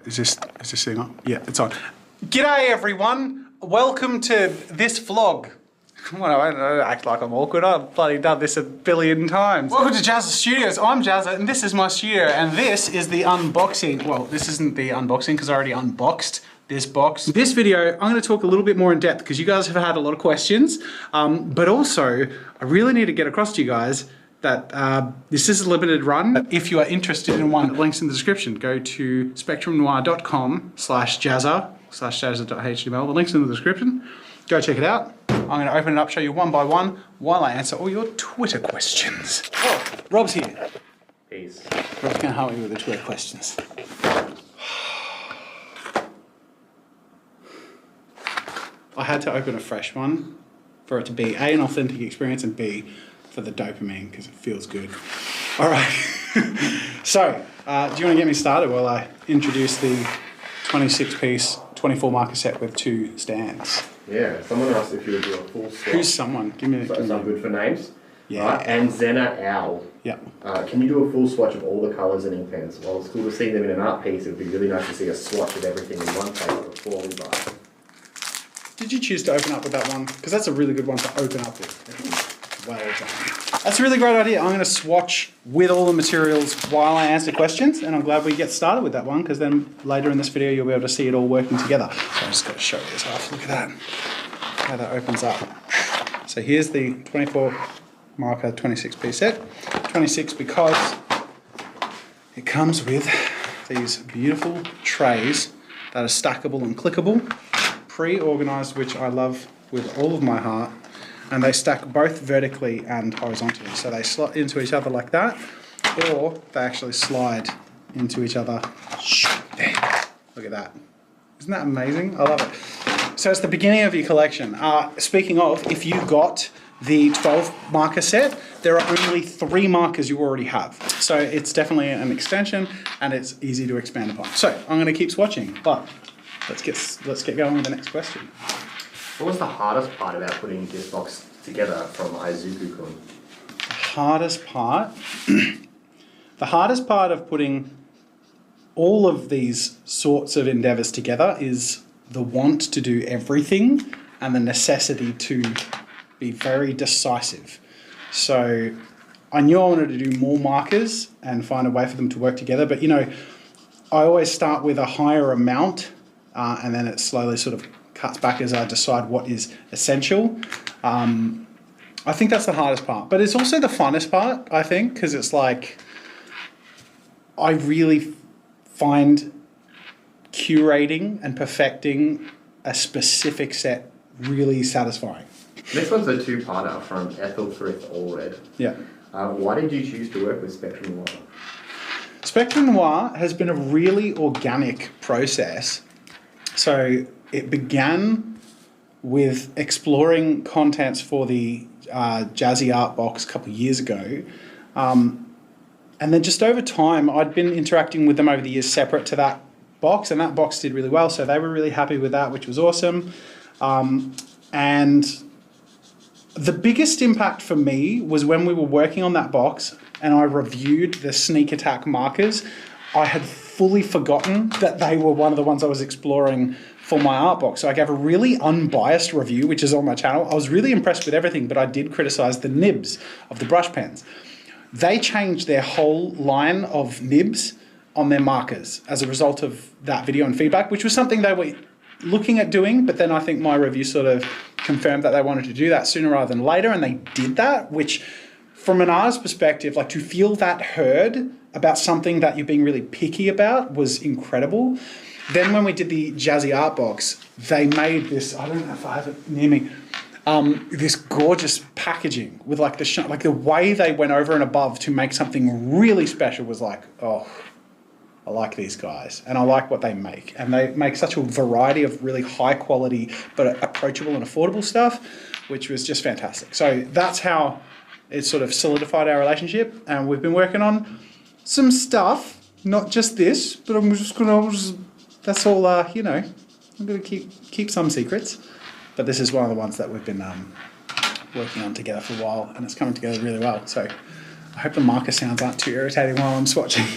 Is this thing on? Yeah, it's on. G'day everyone! Welcome to this vlog. Well, I don't act like I'm awkward. I've bloody done this a billion times. Welcome to Jazza Studios. I'm Jazza and this is my studio and this is the unboxing. Well, this isn't the unboxing because I already unboxed this box. This video, I'm going to talk a little bit more in depth because you guys have had a lot of questions. But also, I really need to get across to you guys that this is a limited run. If you are interested in one, links in the description. Go to spectrumnoir.com/Jazza/Jazza.html. The link's in the description. Go check it out. I'm going to open it up, show you one by one while I answer all your Twitter questions. Oh, Rob's here. Peace. Rob's going to help me with the Twitter questions. I had to open a fresh one for it to be A, an authentic experience, and B, for the dopamine, because it feels good. All right. So, do you want to get me started while I introduce the 26-piece, 24-marker set with 2 stands? Yeah, someone asked if you would do a full swatch. Who's someone? Give me So I'm good for names. Yeah. Right, and Zena Owl. Yeah. Can you do a full swatch of all the colours and ink pens? While it's cool to see them in an art piece, it would be really nice to see a swatch of everything in one place before we buy. Did you choose to open up with that one? Because that's a really good one to open up with. Well done. That's a really great idea. I'm going to swatch with all the materials while I answer questions, and I'm glad we get started with that one because then later in this video you'll be able to see it all working together. So I'm just going to show you this off. Look at that. How that opens up. So here's the 24 marker 26-piece set. 26 because it comes with these beautiful trays that are stackable and clickable, pre-organized, which I love with all of my heart. And they stack both vertically and horizontally. So they slot into each other like that, or they actually slide into each other. There. Look at that. Isn't that amazing? I love it. So it's the beginning of your collection. Speaking of, if you got the 12 marker set, there are only 3 markers you already have. So it's definitely an extension and it's easy to expand upon. So I'm gonna keep swatching, but let's get going with the next question. What was the hardest part about putting this box together from Izuku-kun? The hardest part? The hardest part of putting all of these sorts of endeavors together is the want to do everything and the necessity to be very decisive. So I knew I wanted to do more markers and find a way for them to work together, but you know, I always start with a higher amount and then it slowly sort of cuts back as I decide what is essential. I think that's the hardest part, but it's also the funnest part, I think, because it's like, I really find curating and perfecting a specific set really satisfying. This one's a 2-parter from Ethel Thrift All Red. Yeah. Why did you choose to work with Spectrum Noir? Spectrum Noir has been a really organic process. So it began with exploring contents for the Jazzy Art box a couple of years ago. And then just over time, I'd been interacting with them over the years separate to that box, and that box did really well. So they were really happy with that, which was awesome. And the biggest impact for me was when we were working on that box and I reviewed the Sneak Attack markers. I had fully forgotten that they were one of the ones I was exploring for my art box. So I gave a really unbiased review, which is on my channel. I was really impressed with everything, but I did criticize the nibs of the brush pens. They changed their whole line of nibs on their markers as a result of that video and feedback, which was something they were looking at doing, but then I think my review sort of confirmed that they wanted to do that sooner rather than later, and they did that, which from an artist's perspective, like to feel that heard about something that you're being really picky about was incredible. Then when we did the Jazzy Art box, they made this, I don't know if I have it near me, this gorgeous packaging with like the way they went over and above to make something really special was like, oh, I like these guys and I like what they make. And they make such a variety of really high quality but approachable and affordable stuff, which was just fantastic. So that's how it sort of solidified our relationship, and we've been working on some stuff, not just this, but I'm just gonna, that's all, you know, I'm gonna keep some secrets, but this is one of the ones that we've been working on together for a while, and it's coming together really well. So I hope the marker sounds aren't too irritating while I'm swatching.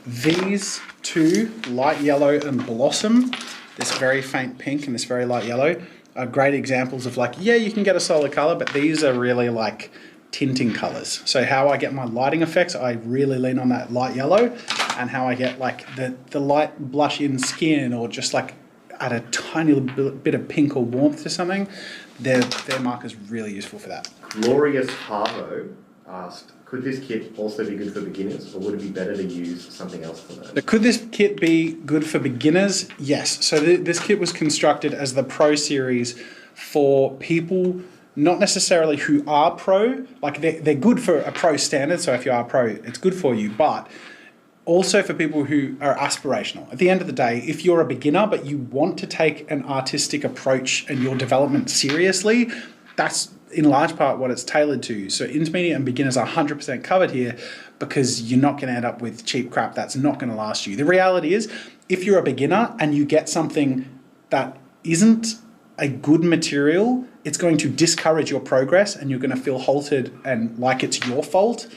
These two, light yellow and blossom, this very faint pink and this very light yellow, are great examples of like, yeah, you can get a solid color, but these are really like tinting colors. So how I get my lighting effects, I really lean on that light yellow, and how I get like the light blush in skin, or just like add a tiny little bit of pink or warmth to something, their marker's really useful for that. Glorious Harvo asked, could this kit also be good for beginners, or would it be better to use something else for those? Could this kit be good for beginners? Yes. So this kit was constructed as the Pro Series for people not necessarily who are pro, like they're good for a pro standard, so if you are pro, it's good for you, but also for people who are aspirational. At the end of the day, if you're a beginner but you want to take an artistic approach and your development seriously, that's in large part what it's tailored to. So intermediate and beginners are 100% covered here, because you're not going to end up with cheap crap that's not going to last you. The reality is, if you're a beginner and you get something that isn't a good material, it's going to discourage your progress, and you're going to feel halted and like it's your fault,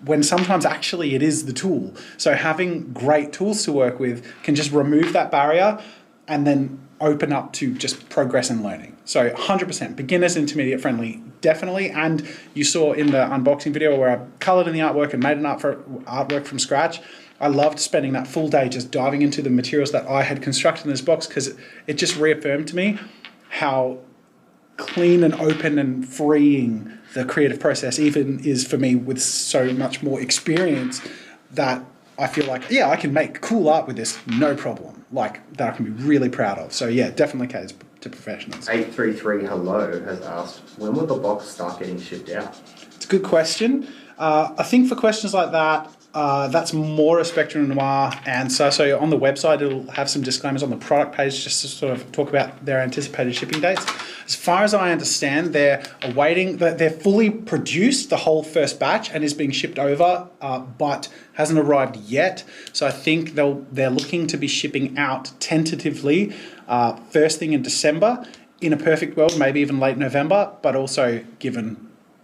when sometimes actually it is the tool. So having great tools to work with can just remove that barrier and then open up to just progress and learning. So 100% beginners, intermediate friendly, definitely. And you saw in the unboxing video where I colored in the artwork and made an artwork from scratch. I loved spending that full day just diving into the materials that I had constructed in this box, because it just reaffirmed to me how clean and open and freeing the creative process even is for me, with so much more experience, that I feel like, yeah, I can make cool art with this, no problem. Like, that I can be really proud of. So yeah, definitely caters to professionals. 833 Hello has asked, when will the box start getting shipped out? It's a good question. I think for questions like that, that's more a Spectrum Noir answer. So on the website, it'll have some disclaimers on the product page just to sort of talk about their anticipated shipping dates. As far as I understand, they're awaiting, they're fully produced, the whole first batch, and is being shipped over, but hasn't arrived yet. So I think they're looking to be shipping out tentatively first thing in December. In a perfect world, maybe even late November, but also given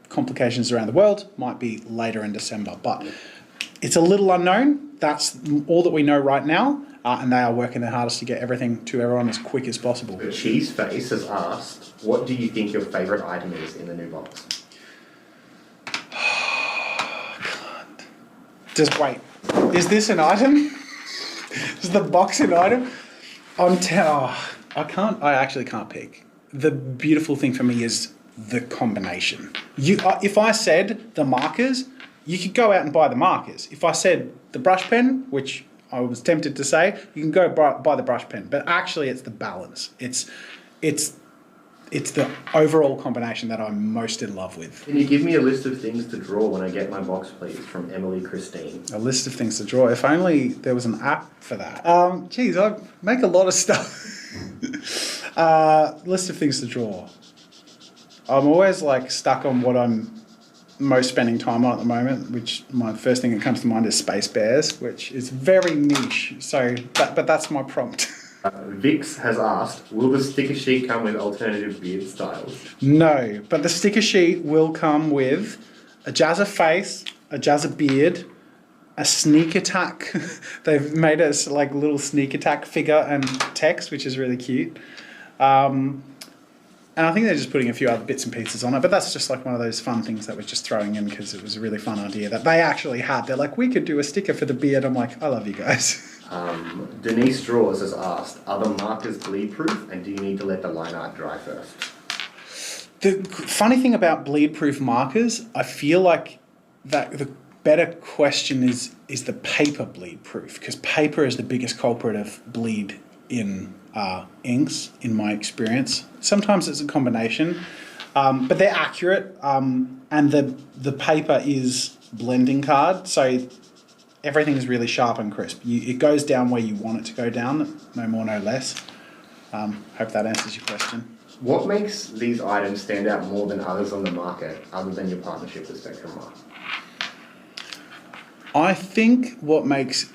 complications around the world, might be later in December. But it's a little unknown. That's all that we know right now, and they are working their hardest to get everything to everyone as quick as possible. Cheese Face has asked, what do you think your favourite item is in the new box? Just wait. Is this an item? Is the box an item? I actually can't pick. The beautiful thing for me is the combination. If I said the markers, you could go out and buy the markers. If I said the brush pen, which I was tempted to say, you can go buy the brush pen. But actually, it's the balance. It's the overall combination that I'm most in love with. Can you give me a list of things to draw when I get my box, please? From Emily Christine. A list of things to draw. If only there was an app for that. Geez, I make a lot of stuff. List of things to draw. I'm always like stuck on what I'm most spending time on at the moment, which my first thing that comes to mind is Space Bears, which is very niche. So, but that's my prompt. Vix has asked, will the sticker sheet come with alternative beard styles? No, but the sticker sheet will come with a Jazza face, a Jazza beard, a sneak attack. They've made us like little sneak attack figure and text, which is really cute. And I think they're just putting a few other bits and pieces on it, but that's just like one of those fun things that we're just throwing in because it was a really fun idea that they actually had. They're like, we could do a sticker for the beard. I'm like, I love you guys. Denise Draws has asked, are the markers bleed proof, and do you need to let the line art dry first? The funny thing about bleed proof markers, I feel like that the better question is the paper bleed proof, because paper is the biggest culprit of bleed in inks, in my experience. Sometimes it's a combination, but they're accurate, and the paper is blending card, so everything is really sharp and crisp. It goes down where you want it to go down, no more, no less. Hope that answers your question. What makes these items stand out more than others on the market, other than your partnership with Spectrum Noir? I think what makes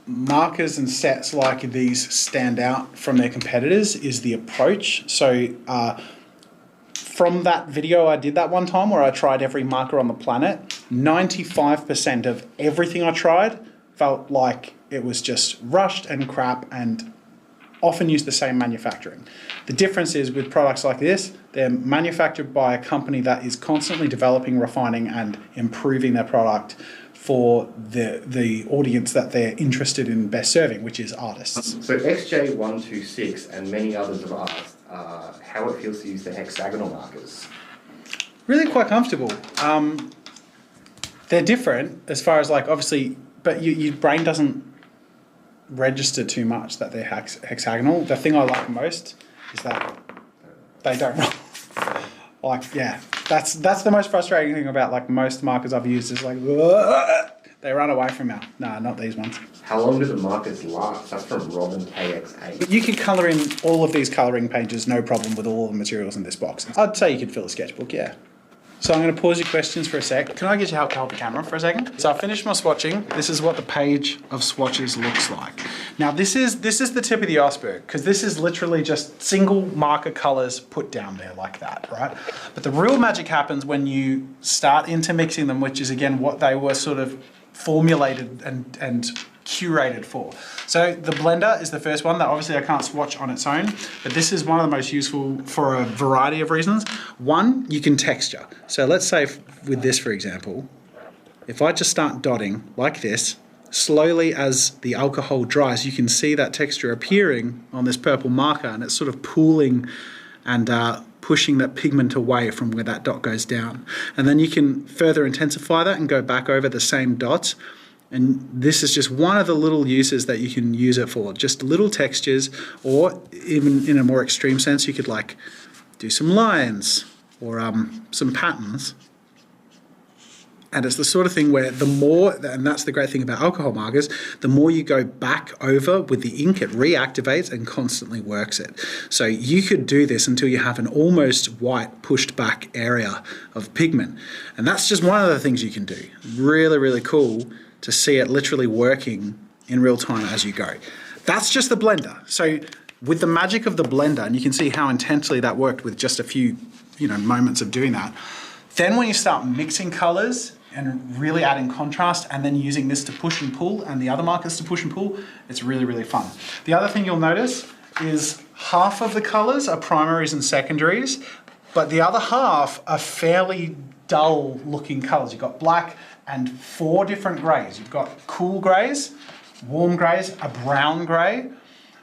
markers and sets like these stand out from their competitors is the approach. So from that video I did that one time where I tried every marker on the planet, 95% of everything I tried felt like it was just rushed and crap and often use the same manufacturing. The difference is with products like this, they're manufactured by a company that is constantly developing, refining, and improving their product for the audience that they're interested in best serving, which is artists. So XJ126 and many others have asked how it feels to use the hexagonal markers. Really quite comfortable. They're different as far as like, obviously, but your brain doesn't register too much that they're hexagonal. The thing I like most is that they don't roll. Like, yeah, that's the most frustrating thing about like most markers I've used is like, they run away from you. No, not these ones. How long do the markers last? That's from Robin KX8. You could colour in all of these colouring pages, no problem with all the materials in this box. I'd say you could fill a sketchbook, yeah. So I'm going to pause your questions for a sec. Can I get you help to hold the camera for a second? So I finished my swatching. This is what the page of swatches looks like. Now this is the tip of the iceberg, because this is literally just single marker colours put down there like that, right? But the real magic happens when you start intermixing them, which is again what they were sort of formulated and curated for. So the blender is the first one that obviously I can't swatch on its own, but this is one of the most useful for a variety of reasons. One, you can texture. So let's say with this, for example, if I just start dotting like this, slowly as the alcohol dries, you can see that texture appearing on this purple marker, and it's sort of pooling and pushing that pigment away from where that dot goes down. And then you can further intensify that and go back over the same dots. And this is just one of the little uses that you can use it for, just little textures, or even in a more extreme sense, you could like do some lines or some patterns. And it's the sort of thing where the more, and that's the great thing about alcohol markers, the more you go back over with the ink, it reactivates and constantly works it. So you could do this until you have an almost white pushed back area of pigment. And that's just one of the things you can do. Really, really cool to see it literally working in real time as you go. That's just the blender. So with the magic of the blender, and you can see how intensely that worked with just a few, moments of doing that. Then when you start mixing colors and really adding contrast and then using this to push and pull and the other markers to push and pull, it's really, really fun. The other thing you'll notice is half of the colors are primaries and secondaries, but the other half are fairly dull looking colors. You've got black and 4 different grays. You've got cool grays, warm grays, a brown gray,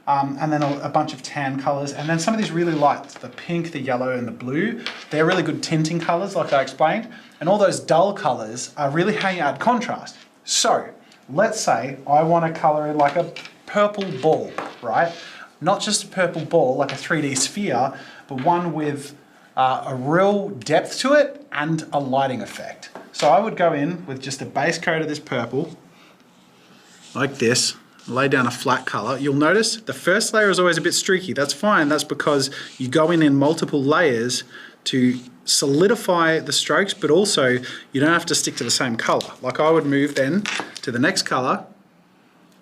and then a bunch of tan colors, and then some of these really light, the pink, the yellow, and the blue. They're really good tinting colors, like I explained, and all those dull colors are really how you add contrast. So, let's say I want to color in like a purple ball, right? Not just a purple ball, like a 3D sphere, but one with a real depth to it and a lighting effect. So I would go in with just a base coat of this purple, like this, lay down a flat color. You'll notice the first layer is always a bit streaky. That's fine. That's because you go in multiple layers to solidify the strokes, but also you don't have to stick to the same color. Like I would move then to the next color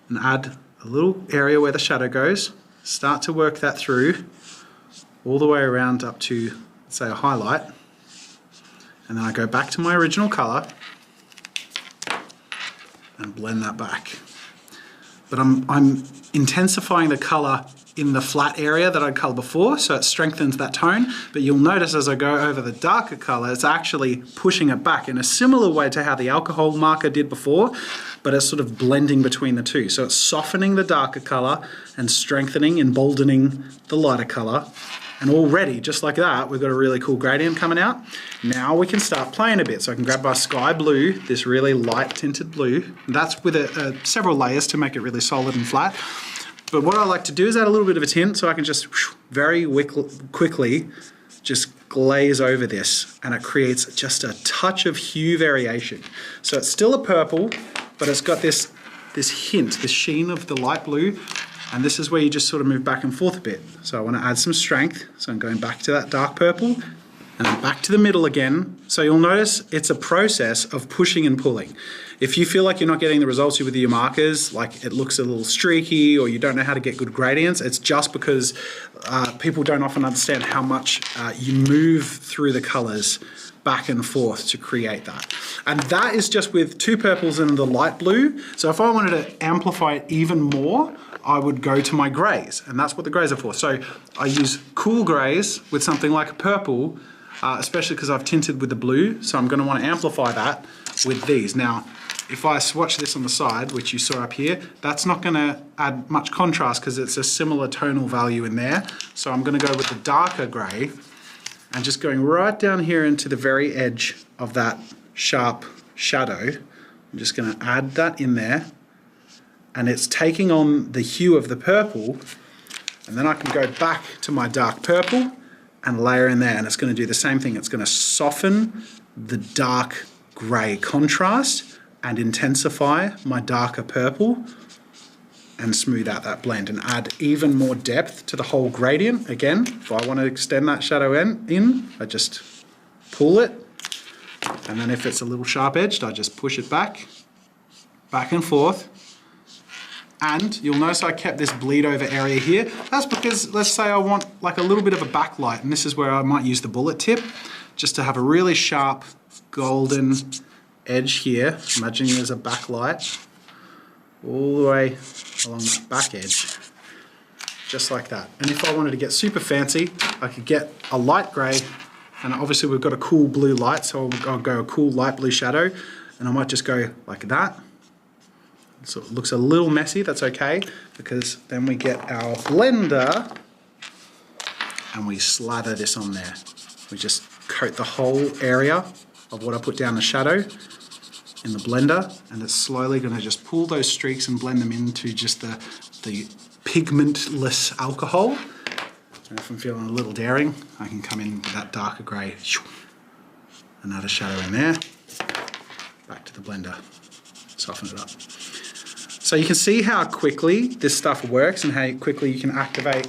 and add a little area where the shadow goes, start to work that through all the way around up to, say, a highlight. And then I go back to my original color and blend that back. But I'm intensifying the color in the flat area that I'd colored before, so it strengthens that tone. But you'll notice as I go over the darker color, it's actually pushing it back in a similar way to how the alcohol marker did before, but it's sort of blending between the two. So it's softening the darker color and strengthening, emboldening the lighter color. And already, just like that, we've got a really cool gradient coming out. Now we can start playing a bit. So I can grab my sky blue, this really light tinted blue. That's with several layers to make it really solid and flat. But what I like to do is add a little bit of a tint so I can just very quickly just glaze over this, and it creates just a touch of hue variation. So it's still a purple, but it's got this hint, this sheen of the light blue. And this is where you just sort of move back and forth a bit. So I want to add some strength. So I'm going back to that dark purple and then back to the middle again. So you'll notice it's a process of pushing and pulling. If you feel like you're not getting the results with your markers, like it looks a little streaky or you don't know how to get good gradients, it's just because people don't often understand how much you move through the colors back and forth to create that. And that is just with 2 purples and the light blue. So if I wanted to amplify it even more, I would go to my greys, and that's what the greys are for. So I use cool greys with something like a purple, especially because I've tinted with the blue, so I'm going to want to amplify that with these. Now, if I swatch this on the side, which you saw up here, that's not going to add much contrast because it's a similar tonal value in there. So I'm going to go with the darker grey and just going right down here into the very edge of that sharp shadow. I'm just going to add that in there, and it's taking on the hue of the purple, and then I can go back to my dark purple and layer in there, and it's going to do the same thing. It's going to soften the dark grey contrast and intensify my darker purple and smooth out that blend and add even more depth to the whole gradient. Again, if I want to extend that shadow in, I just pull it, and then if it's a little sharp edged, I just push it back and forth. And you'll notice I kept this bleed over area here. That's because, let's say I want like a little bit of a backlight, and this is where I might use the bullet tip just to have a really sharp golden edge here. Imagine there's a backlight all the way along that back edge, just like that. And if I wanted to get super fancy, I could get a light grey, and obviously we've got a cool blue light, so I'll go a cool light blue shadow, and I might just go like that. So it looks a little messy, that's okay, because then we get our blender and we slather this on there. We just coat the whole area of what I put down the shadow in the blender, and it's slowly going to just pull those streaks and blend them into just the pigmentless alcohol. And if I'm feeling a little daring, I can come in with that darker grey, another shadow in there, back to the blender, soften it up. So you can see how quickly this stuff works and how quickly you can activate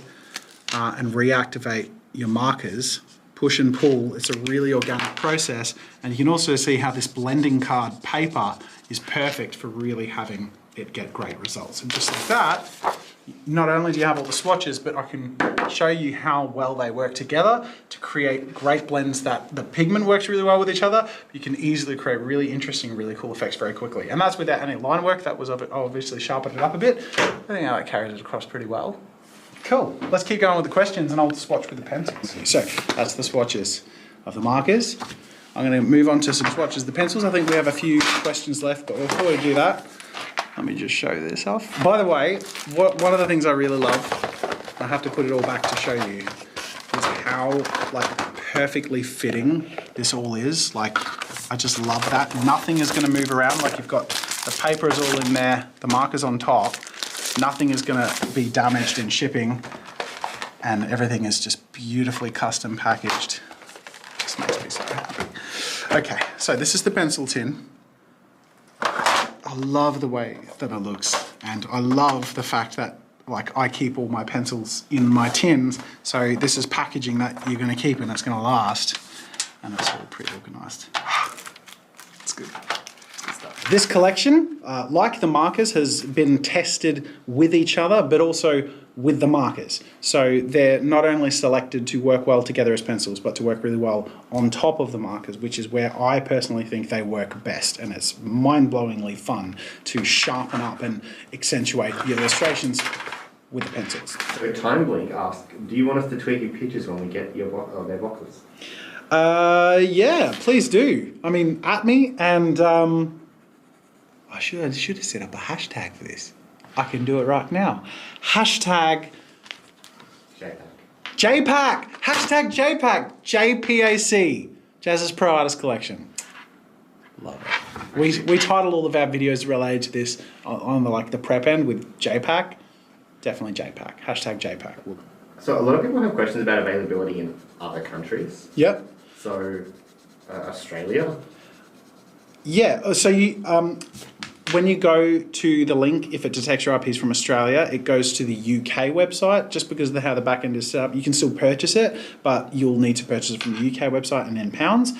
and reactivate your markers. Push and pull, it's a really organic process, and you can also see how this blending card paper is perfect for really having it get great results. And just like that, not only do you have all the swatches, but I can show you how well they work together to create great blends that the pigment works really well with each other. You can easily create really interesting, really cool effects very quickly. And that's without any line work. That was obviously sharpened it up a bit. I think that carried it across pretty well. Cool. Let's keep going with the questions, and I'll swatch with the pencils. So that's the swatches of the markers. I'm going to move on to some swatches of the pencils. I think we have a few questions left, but before we do that, let me just show this off. By the way, one of the things I really love, I have to put it all back to show you, is how like perfectly fitting this all is. Like, I just love that. Nothing is going to move around. Like, you've got the paper is all in there, the markers on top. Nothing is going to be damaged in shipping, and everything is just beautifully custom packaged. This makes me so happy. Okay, so this is the pencil tin. I love the way that it looks, and I love the fact that like I keep all my pencils in my tins, so this is packaging that you're going to keep and it's going to last, and it's all pretty organised. It's good. This collection, like the markers, has been tested with each other, but also with the markers. So they're not only selected to work well together as pencils, but to work really well on top of the markers, which is where I personally think they work best. And it's mind-blowingly fun to sharpen up and accentuate the illustrations with the pencils. So Time Blink asked, do you want us to tweak your pictures when we get their boxes? Yeah, please do. I mean, at me, and I should have set up a hashtag for this. I can do it right now. Hashtag JPAC. Hashtag JPAC. JPAC. Jazza's Pro Artist Collection. Love it. We title all of our videos related to this on the prep end with JPAC. Definitely JPAC. Hashtag JPAC. So a lot of people have questions about availability in other countries. Yep. So Australia. Yeah. So you when you go to the link, if it detects your IPs from Australia, it goes to the UK website. Just because of how the back end is set up, you can still purchase it, but you'll need to purchase it from the UK website and in pounds.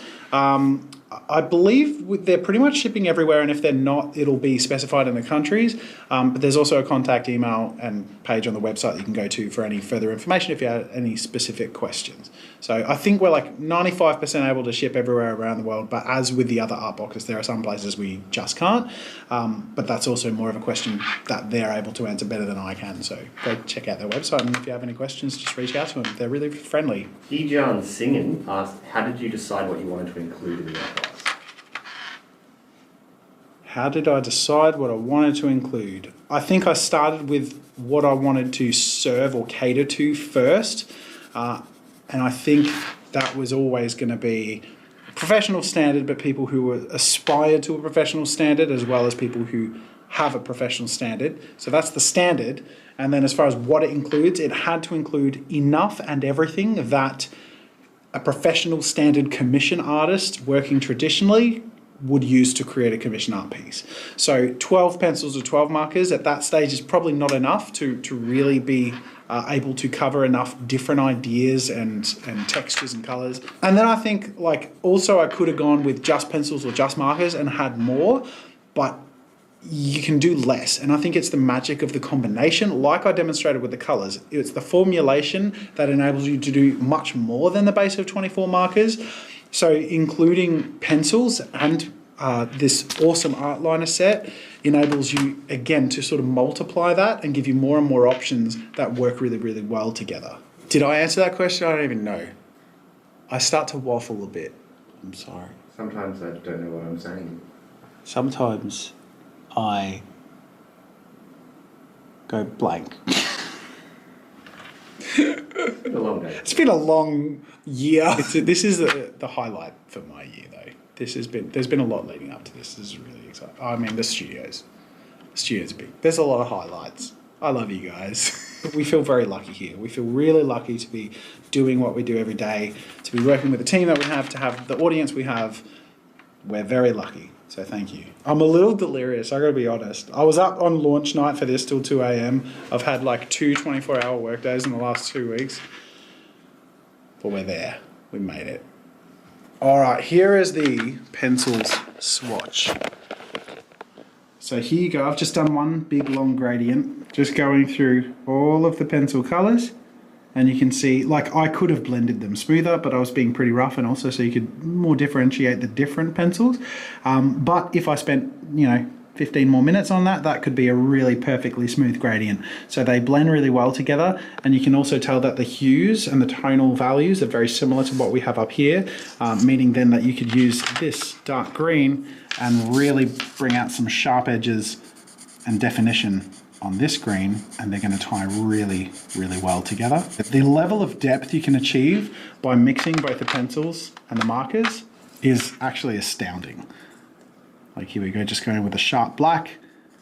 I believe they're pretty much shipping everywhere, and if they're not, it'll be specified in the countries. But there's also a contact email and page on the website that you can go to for any further information if you have any specific questions. So I think we're like 95% able to ship everywhere around the world, but as with the other art boxes, there are some places we just can't. But that's also more of a question that they're able to answer better than I can. So go check out their website, and if you have any questions, just reach out to them. They're really friendly. Hejan Singin asked, how did you decide what you wanted to include in the art box? How did I decide what I wanted to include? I think I started with what I wanted to serve or cater to first. And I think that was always going to be a professional standard, but people who aspire to a professional standard as well as people who have a professional standard. So that's the standard. And then as far as what it includes, it had to include enough and everything that a professional standard commission artist working traditionally would use to create a commission art piece. So 12 pencils or 12 markers at that stage is probably not enough to really be able to cover enough different ideas and textures and colors. And then I think like also I could have gone with just pencils or just markers and had more, but you can do less. And I think it's the magic of the combination, like I demonstrated with the colors. It's the formulation that enables you to do much more than the base of 24 markers. So including pencils and this awesome art liner set enables you, again, to sort of multiply that and give you more and more options that work really, really well together. Did I answer that question? I don't even know. I start to waffle a bit. I'm sorry. Sometimes I don't know what I'm saying. Sometimes I go blank. It's been a long day. It's been a long year. This is the highlight for my year, though. There's been a lot leading up to this. This is really exciting. I mean, the studios are big. There's a lot of highlights. I love you guys. We feel very lucky here. We feel really lucky to be doing what we do every day, to be working with the team that we have, to have the audience we have. We're very lucky. So thank you. I'm a little delirious, I gotta be honest. I was up on launch night for this till 2 a.m. I've had like 2 24-hour work days in the last 2 weeks. But we're there. We made it. All right, here is the pencils swatch. So here you go. I've just done one big long gradient, just going through all of the pencil colors. And you can see, like, I could have blended them smoother, but I was being pretty rough, and also so you could more differentiate the different pencils. But if I spent, 15 more minutes on that, that could be a really perfectly smooth gradient. So they blend really well together, and you can also tell that the hues and the tonal values are very similar to what we have up here, meaning then that you could use this dark green and really bring out some sharp edges and definition on this green, and they're going to tie really, really well together. The level of depth you can achieve by mixing both the pencils and the markers is actually astounding. Like here we go, just going with a sharp black,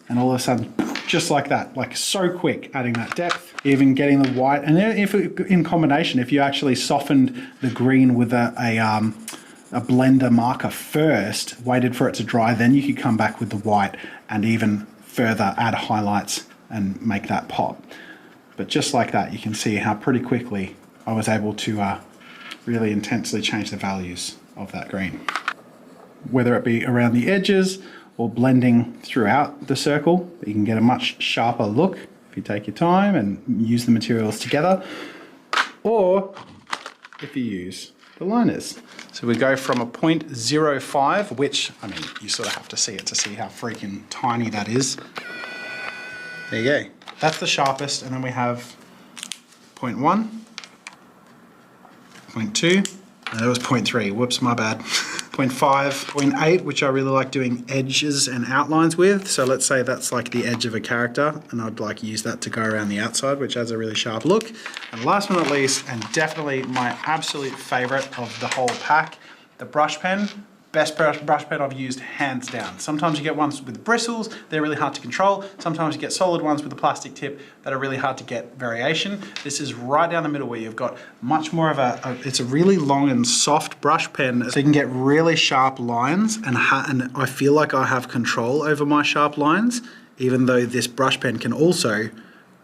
and all of a sudden, just like that, like so quick, adding that depth, even getting the white. And if in combination, if you actually softened the green with a blender marker first, waited for it to dry, then you could come back with the white and even further add highlights and make that pop. But just like that, you can see how pretty quickly I was able to really intensely change the values of that green. Whether it be around the edges or blending throughout the circle, you can get a much sharper look if you take your time and use the materials together, or if you use the liners. So we go from a 0.05, which, I mean, you sort of have to see it to see how freaking tiny that is. There you go. That's the sharpest, and then we have 0.1, 0.2, that was 0.3, whoops, my bad. 0.5, 0.8, which I really like doing edges and outlines with. So let's say that's like the edge of a character, and I'd like use that to go around the outside, which has a really sharp look. And last but not least, and definitely my absolute favorite of the whole pack, the brush pen. Best brush pen I've used, hands down. Sometimes you get ones with bristles, they're really hard to control. Sometimes you get solid ones with a plastic tip that are really hard to get variation. This is right down the middle where you've got much more of it's a really long and soft brush pen, so you can get really sharp lines, and I feel like I have control over my sharp lines, even though this brush pen can also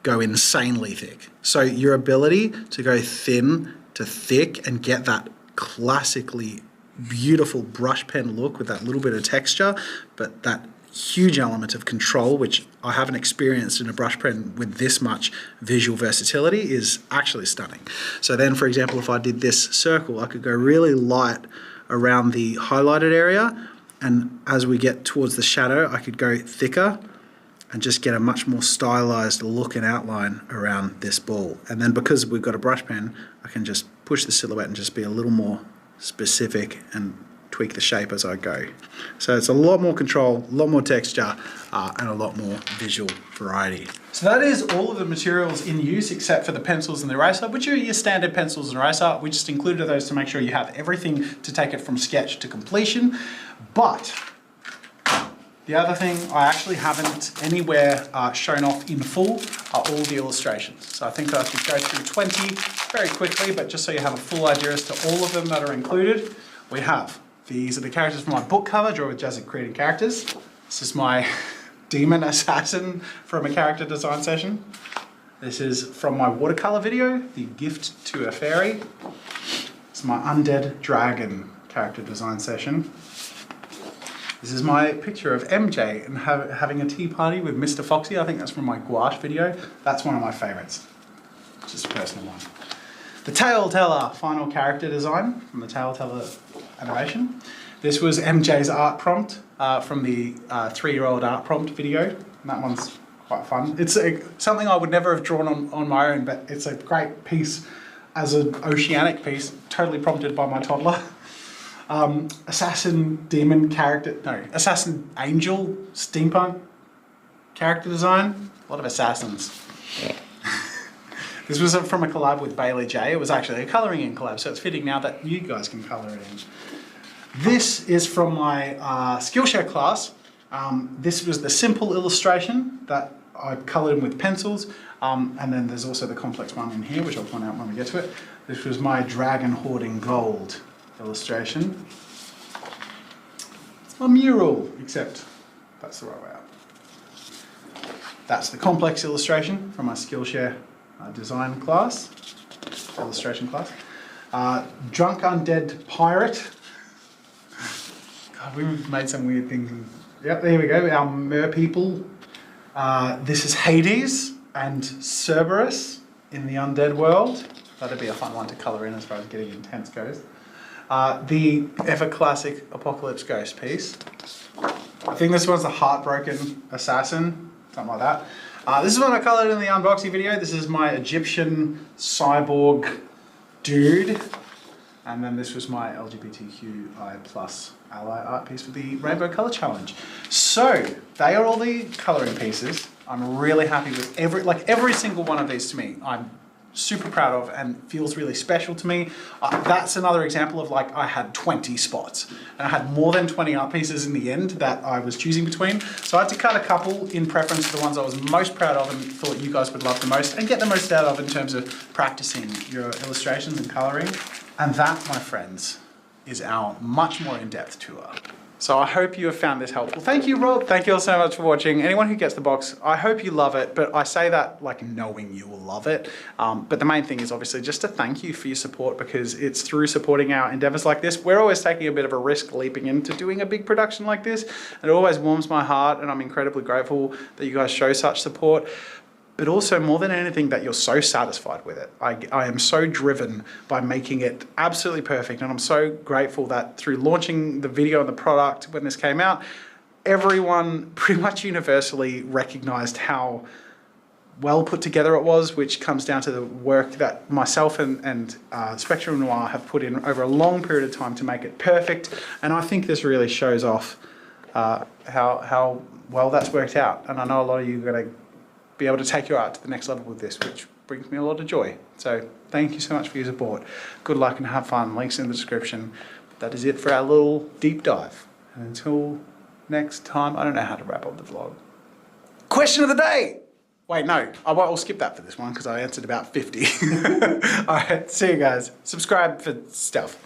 go insanely thick. So your ability to go thin to thick and get that classically beautiful brush pen look with that little bit of texture, but that huge element of control, which I haven't experienced in a brush pen with this much visual versatility, is actually stunning. So then, for example, if I did this circle, I could go really light around the highlighted area, and as we get towards the shadow, I could go thicker and just get a much more stylized look and outline around this ball. And then because we've got a brush pen, I can just push the silhouette and just be a little more specific and tweak the shape as I go. So it's a lot more control, a lot more texture, and a lot more visual variety. So that is all of the materials in use except for the pencils and the eraser, which are your standard pencils and eraser. We just included those to make sure you have everything to take it from sketch to completion. But the other thing I actually haven't anywhere shown off in full are all the illustrations. So I think I should go through 20 very quickly, but just so you have a full idea as to all of them that are included. We have, these are the characters from my book cover, Draw with Jazza Creating Characters. This is my demon assassin from a character design session. This is from my watercolor video, The Gift to a Fairy. It's my undead dragon character design session. This is my picture of MJ and having a tea party with Mr. Foxy. I think that's from my gouache video. That's one of my favorites, just a personal one. The Tale Teller final character design from the Tale Teller animation. This was MJ's art prompt from the 3-year-old art prompt video. And that one's quite fun. It's something I would never have drawn on my own, but it's a great piece as an oceanic piece, totally prompted by my toddler. Assassin angel steampunk character design. A lot of assassins. This was from a collab with Bailey J. It was actually a colouring in collab, so it's fitting now that you guys can colour it in. This is from my Skillshare class. This was the simple illustration that I coloured in with pencils, and then there's also the complex one in here, which I'll point out when we get to it. This was my dragon hoarding gold illustration. It's my mural, except that's the right way up. That's the complex illustration from my Skillshare design class, illustration class. Drunk Undead Pirate. God, we've made some weird things. Yep, there we go, our mer people. This is Hades and Cerberus in the undead world. That'd be a fun one to colour in as far as getting intense goes. The ever classic Apocalypse Ghost piece. I think this one's the Heartbroken Assassin, something like that. This is one I coloured in the unboxing video. This is my Egyptian cyborg dude. And then this was my LGBTQI+ ally art piece for the Rainbow Colour Challenge. So, they are all the colouring pieces. I'm really happy with every single one of these to me. I'm super proud of and feels really special to me. That's another example of like I had 20 spots and I had more than 20 art pieces in the end that I was choosing between. So I had to cut a couple in preference to the ones I was most proud of and thought you guys would love the most and get the most out of in terms of practicing your illustrations and colouring. And that, my friends, is our much more in-depth tour. So I hope you have found this helpful. Thank you, Rob. Thank you all so much for watching. Anyone who gets the box, I hope you love it, but I say that like knowing you will love it. But the main thing is obviously just to thank you for your support, because it's through supporting our endeavors like this. We're always taking a bit of a risk leaping into doing a big production like this. It always warms my heart and I'm incredibly grateful that you guys show such support. But also more than anything that you're so satisfied with it. I am so driven by making it absolutely perfect, and I'm so grateful that through launching the video and the product when this came out, everyone pretty much universally recognized how well put together it was, which comes down to the work that myself and Spectrum Noir have put in over a long period of time to make it perfect. And I think this really shows off how well that's worked out. And I know a lot of you are going to be able to take your art to the next level with this, which brings me a lot of joy. So thank you so much for your support. Good luck and have fun. Links in the description. That is it for our little deep dive. And until next time, I don't know how to wrap up the vlog. Question of the day! Wait, no, I'll skip that for this one because I answered about 50. All right, see you guys. Subscribe for stuff.